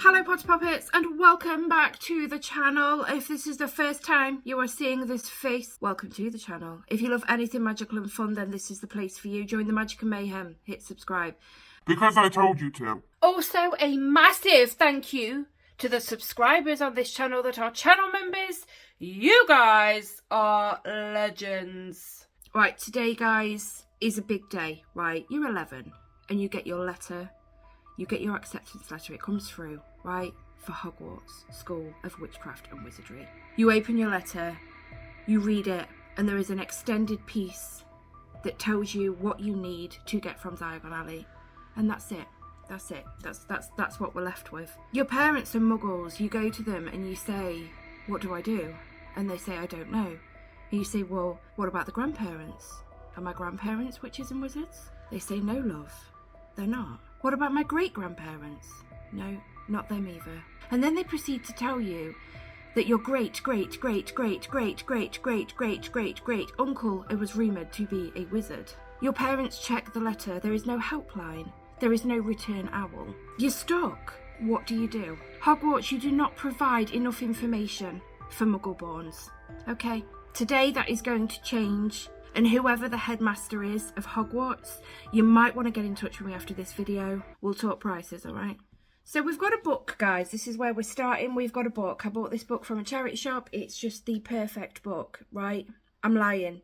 Hello Poppets and welcome back to the channel. If this is the first time you are seeing this face, welcome to the channel. If you love anything magical and fun, then this is the place for you. Join the magic and mayhem, hit subscribe. Because I told you to. Also a massive thank you to the subscribers on this channel that are channel members. You guys are legends. Right, today guys is a big day, right? You're 11 and you get your letter. You get your acceptance letter, it comes through, right, for Hogwarts, School of Witchcraft and Wizardry. You open your letter, you read it, and there is an extended piece that tells you what you need to get from Diagon Alley. And that's it. That's it. That's what we're left with. Your parents are muggles. You go to them and you say, what do I do? And they say, I don't know. And you say, well, what about the grandparents? Are my grandparents witches and wizards? They say, no, love, they're not. What about my great-grandparents? No, not them either. And then they proceed to tell you that your great-great-great-great-great-great-great-great-great-great-uncle was rumoured to be a wizard. Your parents check the letter. There is no helpline. There is no return owl. You're stuck. What do you do? Hogwarts, you do not provide enough information for Muggleborns. Okay? Today that is going to change. And whoever the headmaster is of Hogwarts, you might want to get in touch with me after this video. We'll talk prices, alright? So we've got a book, guys. This is where we're starting. We've got a book. I bought this book from a charity shop. It's just the perfect book, right? I'm lying.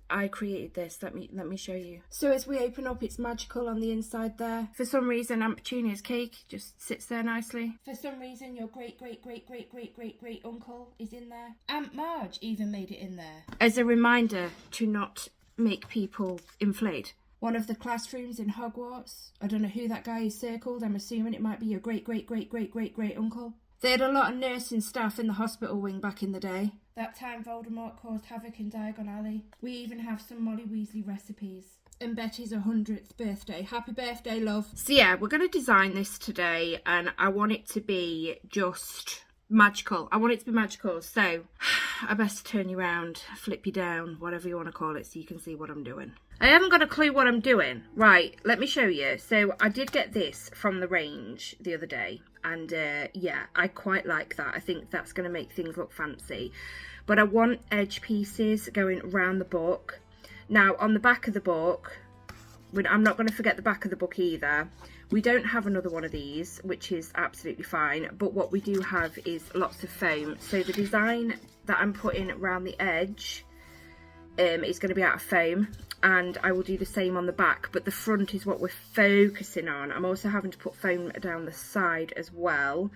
I created this. Let me show you. So as we open up, it's magical on the inside there. For some reason, Aunt Petunia's cake just sits there nicely. For some reason, your great-great-great-great-great-great-great uncle is in there. Aunt Marge even made it in there. As a reminder to not make people inflate. One of the classrooms in Hogwarts, I don't know who that guy is circled. I'm assuming it might be your great-great-great-great-great-great uncle. They had a lot of nursing staff in the hospital wing back in the day. That time Voldemort caused havoc in Diagon Alley. We even have some Molly Weasley recipes. And Betty's 100th birthday. Happy birthday, love. So yeah, we're going to design this today and I want it to be just magical. I want it to be magical. So I best turn you around, flip you down, whatever you want to call it, so you can see what I'm doing. I haven't got a clue what I'm doing. Right, let me show you. So I did get this from the range the other day. And yeah, I quite like that. I think that's going to make things look fancy. But I want edge pieces going around the book. Now, on the back of the book, I'm not going to forget the back of the book either. We don't have another one of these, which is absolutely fine. But what we do have is lots of foam. So the design that I'm putting around the edge is going to be out of foam. And I will do the same on the back, but the front is what we're focusing on. I'm also having to put foam down the side as well.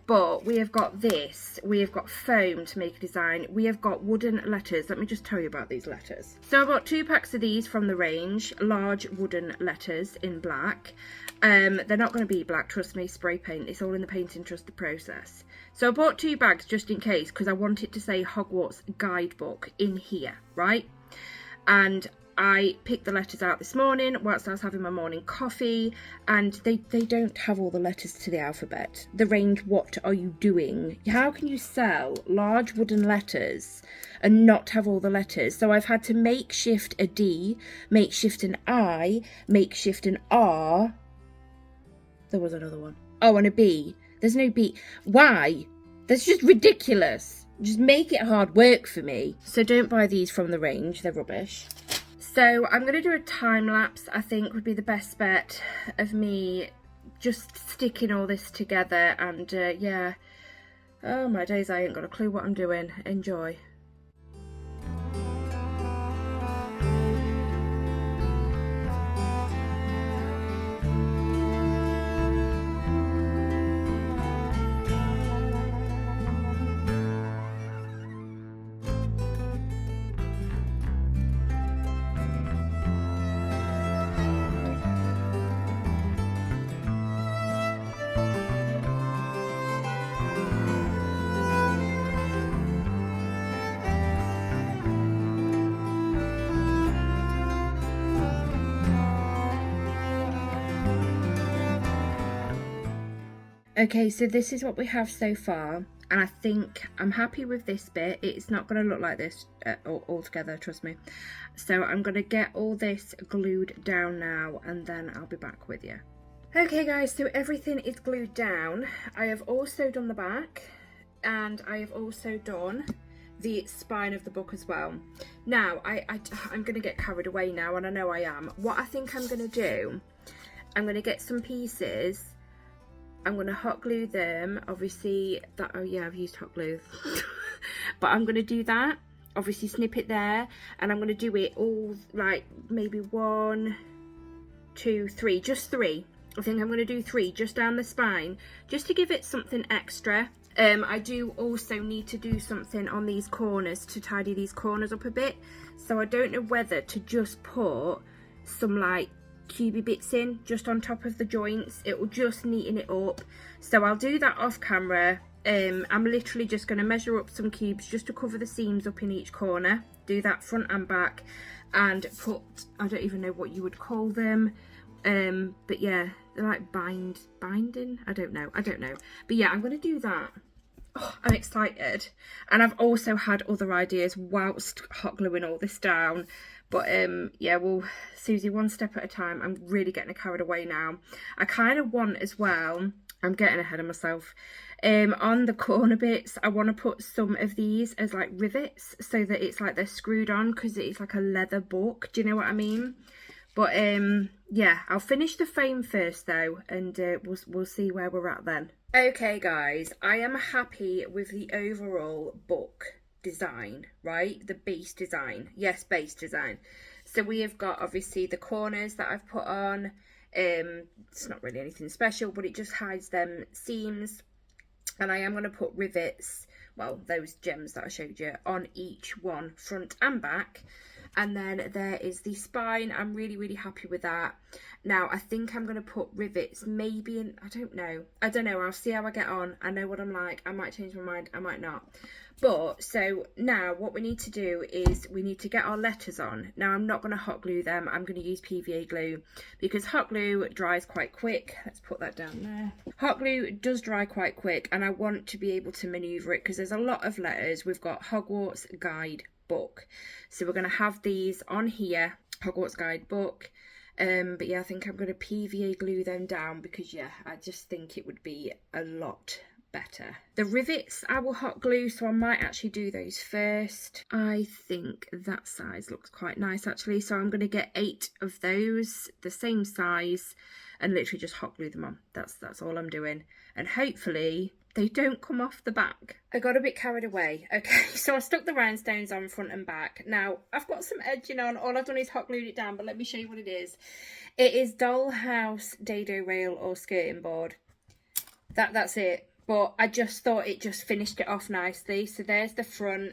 But we have got this. We have got foam to make a design. We have got wooden letters. Let me just tell you about these letters. So I bought 2 packs of these from the range. Large wooden letters in black. They're not going to be black, trust me, spray paint. It's all in the painting, trust the process. So I bought 2 bags just in case, because I want it to say Hogwarts Guidebook in here, right? And I picked the letters out this morning whilst I was having my morning coffee, and they don't have all the letters to the alphabet. The range, what are you doing? How can you sell large wooden letters and not have all the letters? So I've had to makeshift a D, makeshift an I, makeshift an R. There was another one. Oh, and a B. There's no B. Why? That's just ridiculous. Just make it hard work for me. So don't buy these from the range. They're rubbish. So I'm going to do a time lapse, I think would be the best bet of me just sticking all this together. And yeah, oh my days, I ain't got a clue what I'm doing. Enjoy. Okay, so this is what we have so far, and I think I'm happy with this bit. It's not going to look like this altogether, trust me. So I'm going to get all this glued down now, and then I'll be back with you. Okay guys, so everything is glued down. I have also done the back, and I have also done the spine of the book as well. Now, I'm going to get carried away now, and I know I am. What I think I'm going to do, I'm going to get some pieces, I'm going to hot glue them, obviously, that, oh yeah, I've used hot glue, but I'm going to do that, obviously snip it there, and I'm going to do it all, like, maybe 1, 2, 3, just 3. I think I'm going to do 3 just down the spine, just to give it something extra. I do also need to do something on these corners to tidy these corners up a bit, so I don't know whether to just put some like cubey bits in just on top of the joints. It will just neaten it up, so I'll do that off camera. I'm literally just going to measure up some cubes just to cover the seams up in each corner, do that front and back, and put, I don't even know what you would call them, but yeah, they're like binding, I don't know, but yeah, I'm going to do that. Oh, I'm excited, and I've also had other ideas whilst hot gluing all this down, but yeah, well, Susie, one step at a time. I'm really getting carried away now. I kind of want as well, I'm getting ahead of myself, on the corner bits I want to put some of these as like rivets, so that it's like they're screwed on, because it's like a leather book, do you know what I mean? But yeah, I'll finish the frame first though, and we'll see where we're at then. Okay guys, I am happy with the overall book design, right? The base design. Yes, base design. So we have got obviously the corners that I've put on. It's not really anything special, but it just hides them seams. And I am going to put rivets, well, those gems that I showed you, on each one, front and back. And then there is the spine. I'm really happy with that. Now I think I'm going to put rivets maybe in, I don't know, I'll see how I get on. I know what I'm like, I might change my mind, I might not. But so now what we need to do is we need to get our letters on. Now I'm not going to hot glue them, I'm going to use PVA glue, because hot glue dries quite quick. Let's put that down there. Hot glue does dry quite quick, and I want to be able to maneuver it, because there's a lot of letters. We've got Hogwarts guide book, so we're going to have these on here, Hogwarts guide book. But yeah, I think I'm going to PVA glue them down, because yeah, I just think it would be a lot better. The rivets I will hot glue, so I might actually do those first. I think that size looks quite nice actually, so I'm going to get 8 of those, the same size, and literally just hot glue them on. That's all I'm doing, and hopefully they don't come off the back. I got a bit carried away. Okay, so I stuck the rhinestones on front and back. Now, I've got some edging on. All I've done is hot glued it down, but let me show you what it is. It is Dollhouse Dado Rail or skirting board. That's it. But I just thought it just finished it off nicely. So there's the front,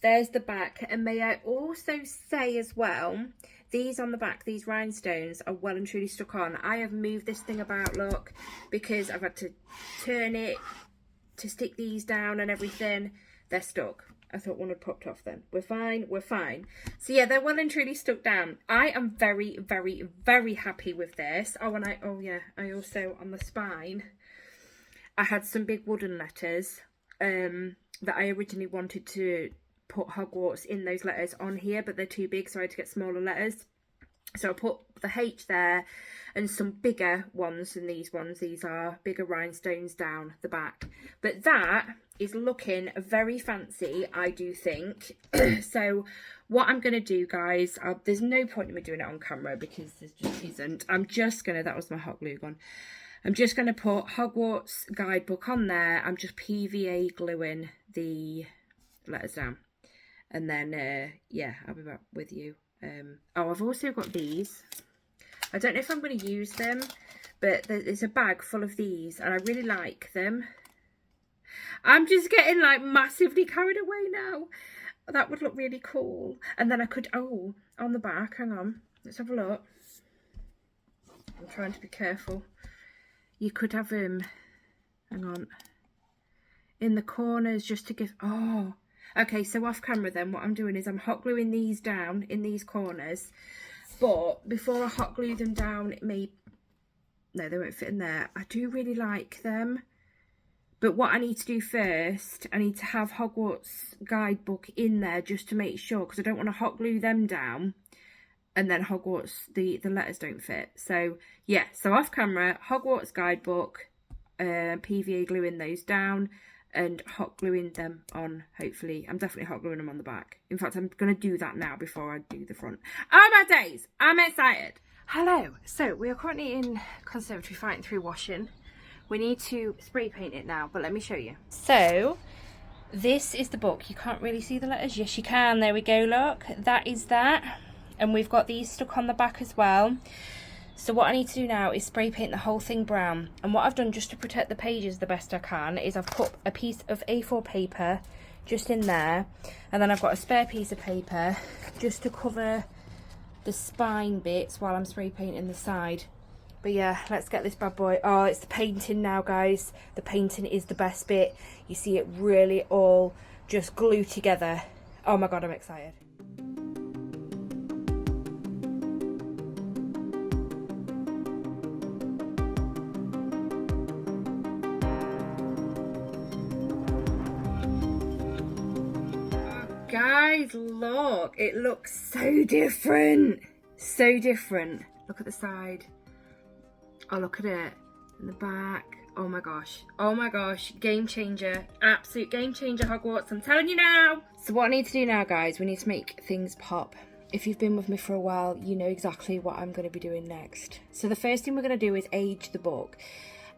there's the back. And may I also say as well, these on the back, these rhinestones are well and truly stuck on. I have moved this thing about, look, because I've had to turn it to stick these down and everything. They're stuck. I thought one had popped off then. We're fine. So yeah, they're well and truly stuck down. I am very happy with this. Oh, and I also, on the spine, I had some big wooden letters that I originally wanted to put Hogwarts in those letters on here, but they're too big, so I had to get smaller letters. So I put the H there and some bigger ones than these ones. These are bigger rhinestones down the back. But that is looking very fancy, I do think. So what I'm going to do, guys, there's no point in me doing it on camera because there just isn't. I'm just going to, that was my hot glue gun. I'm just going to put Hogwarts guidebook on there. I'm just PVA gluing the letters down. And then, yeah, I'll be back with you. Oh, I've also got these. I don't know if I'm going to use them, but there's a bag full of these, and I really like them. I'm just getting, like, massively carried away now. That would look really cool. And then I could, oh, on the back, hang on. Let's have a look. I'm trying to be careful. You could have him, hang on, in the corners just to give, oh. Okay, so off camera then, what I'm doing is I'm hot gluing these down in these corners. But before I hot glue them down, no, they won't fit in there. I do really like them. But what I need to do first, I need to have Hogwarts guidebook in there just to make sure, because I don't want to hot glue them down and then Hogwarts, the letters don't fit. So yeah, so off camera, Hogwarts guidebook, PVA gluing those down and hot gluing them on. Hopefully I'm definitely hot gluing them on the back. In fact, I'm going to do that now before I do the front. Oh my days, I'm excited. Hello, so we are currently in conservatory fighting through washing. We need to spray paint it now, but let me show you. So this is the book. You can't really see the letters. Yes you can, there we go, look, that is that. And we've got these stuck on the back as well. So what I need to do now is spray paint the whole thing brown. And what I've done, just to protect the pages the best I can, is I've put a piece of A4 paper just in there, and then I've got a spare piece of paper just to cover the spine bits while I'm spray painting the side. But yeah, let's get this bad boy. Oh, it's the painting now, guys. The painting is the best bit. You see it really all just glue together. Oh my god, I'm excited. Guys, look, it looks so different. So different. Look at the side. Oh, look at it. In the back. Oh my gosh. Oh my gosh. Game changer. Absolute game changer, Hogwarts. I'm telling you now. So what I need to do now, guys, we need to make things pop. If you've been with me for a while, you know exactly what I'm going to be doing next. So the first thing we're going to do is age the book.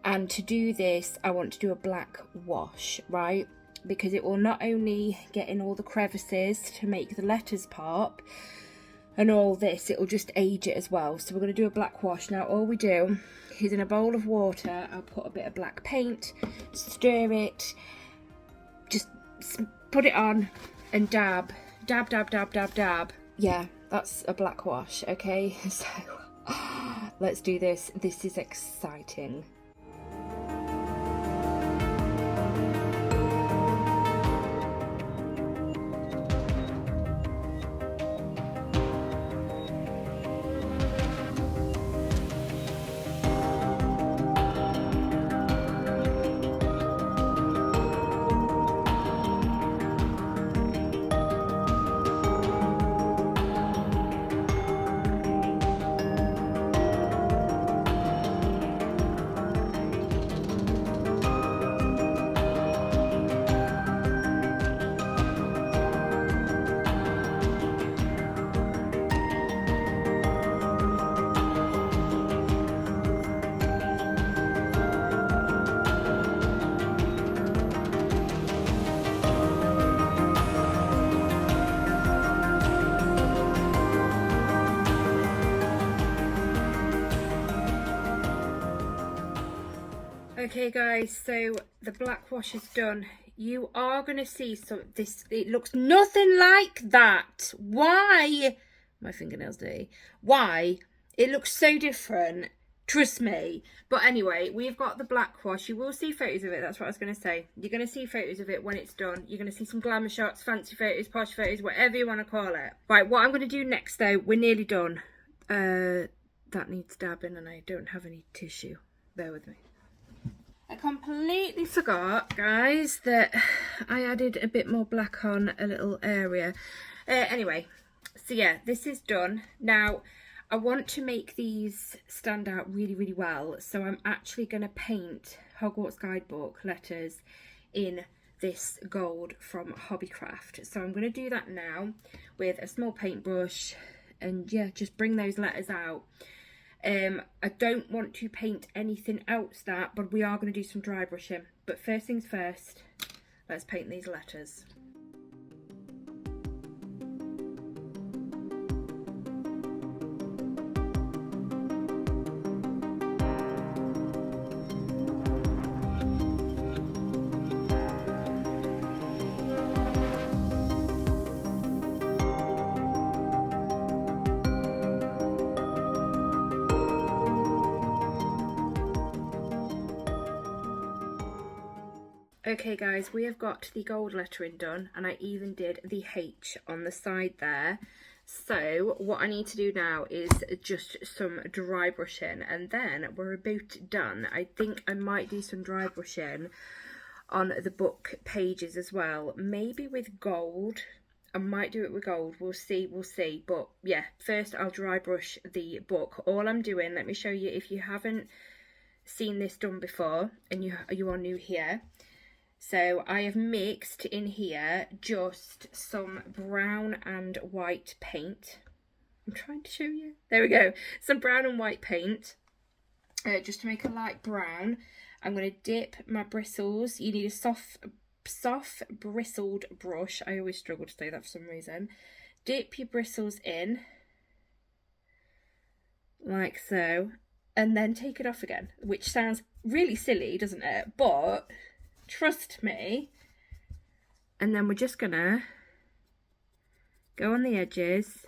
And to do this, I want to do a black wash, right? Because it will not only get in all the crevices to make the letters pop and all this, it will just age it as well. So we're going to do a black wash. Now all we do is, in a bowl of water, I'll put a bit of black paint, stir it, just put it on and dab, dab, dab, dab, dab, dab. Yeah, that's a black wash, okay? So let's do this. This is exciting. Okay guys, so the black wash is done. You are going to see it looks nothing like that. Why? My fingernails dirty. Why? It looks so different. Trust me. But anyway, we've got the black wash. You will see photos of it. That's what I was going to say. You're going to see photos of it when it's done. You're going to see some glamour shots, fancy photos, posh photos, whatever you want to call it. Right, what I'm going to do next though, we're nearly done. That needs dabbing and I don't have any tissue. Bear with me. I completely forgot, guys, that I added a bit more black on a little area. Anyway, so yeah, this is done. Now, I want to make these stand out really, really well. So I'm actually going to paint Hogwarts Guidebook letters in this gold from Hobbycraft. So I'm going to do that now with a small paintbrush and yeah, just bring those letters out. I don't want to paint anything else but we are going to do some dry brushing. But first things first, let's paint these letters. Okay guys, we have got the gold lettering done and I even did the H on the side there. So what I need to do now is just some dry brushing and then we're about done. I think I might do some dry brushing on the book pages as well, maybe with gold I might do it with gold. We'll see. But yeah, first I'll dry brush the book. All I'm doing, let me show you if you haven't seen this done before and you are new here. So I have mixed in here just some brown and white paint. I'm trying to show you. There we go. Some brown and white paint. Just to make a light brown. I'm going to dip my bristles. You need a soft bristled brush. I always struggle to say that for some reason. Dip your bristles in like so, and then take it off again, which sounds really silly, doesn't it? But trust me. And then we're just gonna go on the edges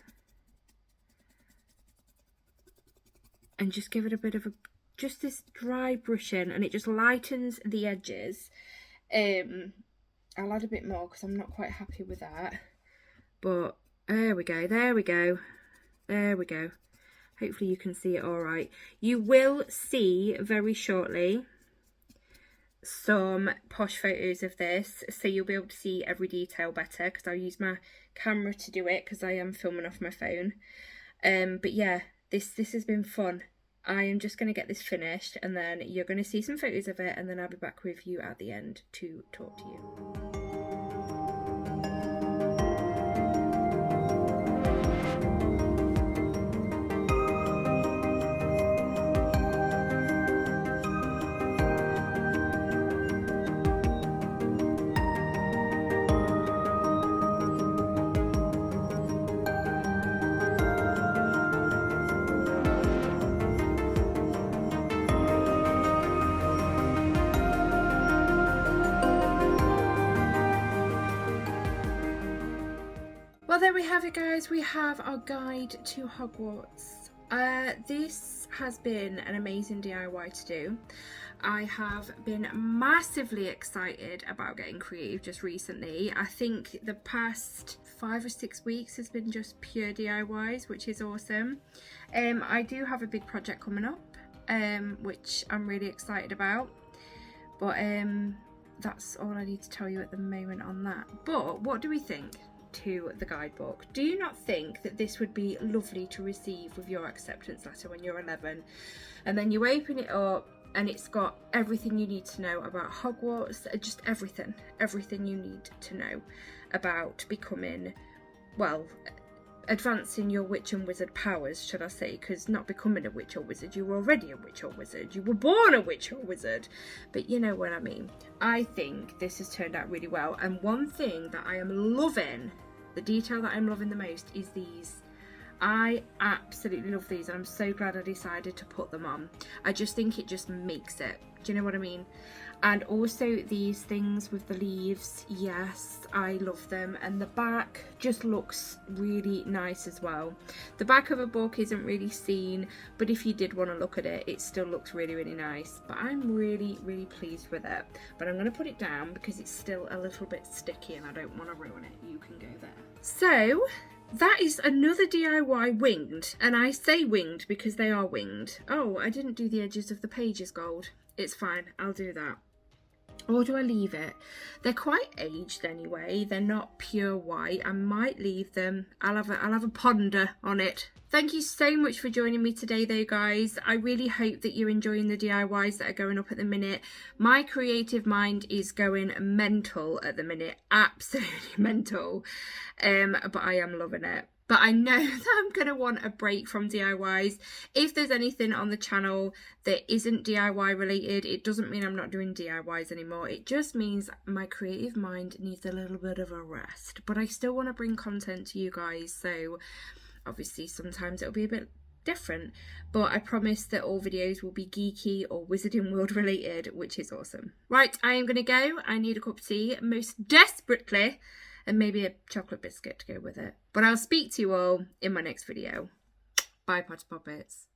and just give it a bit of just this dry brushing, and it just lightens the edges. I'll add a bit more because I'm not quite happy with that. But there we go. Hopefully you can see it all right. You will see very shortly some posh photos of this, so you'll be able to see every detail better because I'll use my camera to do it because I am filming off my phone. But yeah, this has been fun. I am just going to get this finished, and then you're going to see some photos of it, and then I'll be back with you at the end to talk to you. Well, there we have it, guys. We have our guide to Hogwarts. This has been an amazing DIY to do. I have been massively excited about getting creative just recently. I think the past 5 or 6 weeks has been just pure DIYs, which is awesome. I do have a big project coming up, which I'm really excited about. But that's all I need to tell you at the moment on that. But what do we think to the guidebook? Do you not think that this would be lovely to receive with your acceptance letter when you're 11, and then you open it up and it's got everything you need to know about Hogwarts, just everything you need to know about becoming, well, advancing your witch and wizard powers, should I say, because not becoming a witch or wizard, you were already a witch or wizard, you were born a witch or wizard, but you know what I mean. I think this has turned out really well, and one thing that I am loving, the detail that I'm loving the most, is these. I absolutely love these, and I'm so glad I decided to put them on. I just think it just makes it, do you know what I mean? And also these things with the leaves, yes, I love them. And the back just looks really nice as well. The back of a book isn't really seen, but if you did want to look at it, it still looks really, really nice. But I'm really, really pleased with it. But I'm going to put it down because it's still a little bit sticky and I don't want to ruin it. You can go there. So that is another DIY winged. And I say winged because they are winged. Oh, I didn't do the edges of the pages gold. It's fine, I'll do that. Or do I leave it? They're quite aged anyway. They're not pure white. I might leave them. I'll have a ponder on it. Thank you so much for joining me today though, guys. I really hope that you're enjoying the DIYs that are going up at the minute. My creative mind is going mental at the minute. Absolutely mental. But I am loving it. But I know that I'm going to want a break from DIYs. If there's anything on the channel that isn't DIY related, it doesn't mean I'm not doing DIYs anymore. It just means my creative mind needs a little bit of a rest. But I still want to bring content to you guys. So obviously sometimes it'll be a bit different. But I promise that all videos will be geeky or Wizarding World related, which is awesome. Right, I am going to go. I need a cup of tea most desperately. And maybe a chocolate biscuit to go with it. But I'll speak to you all in my next video. Bye, Poppets.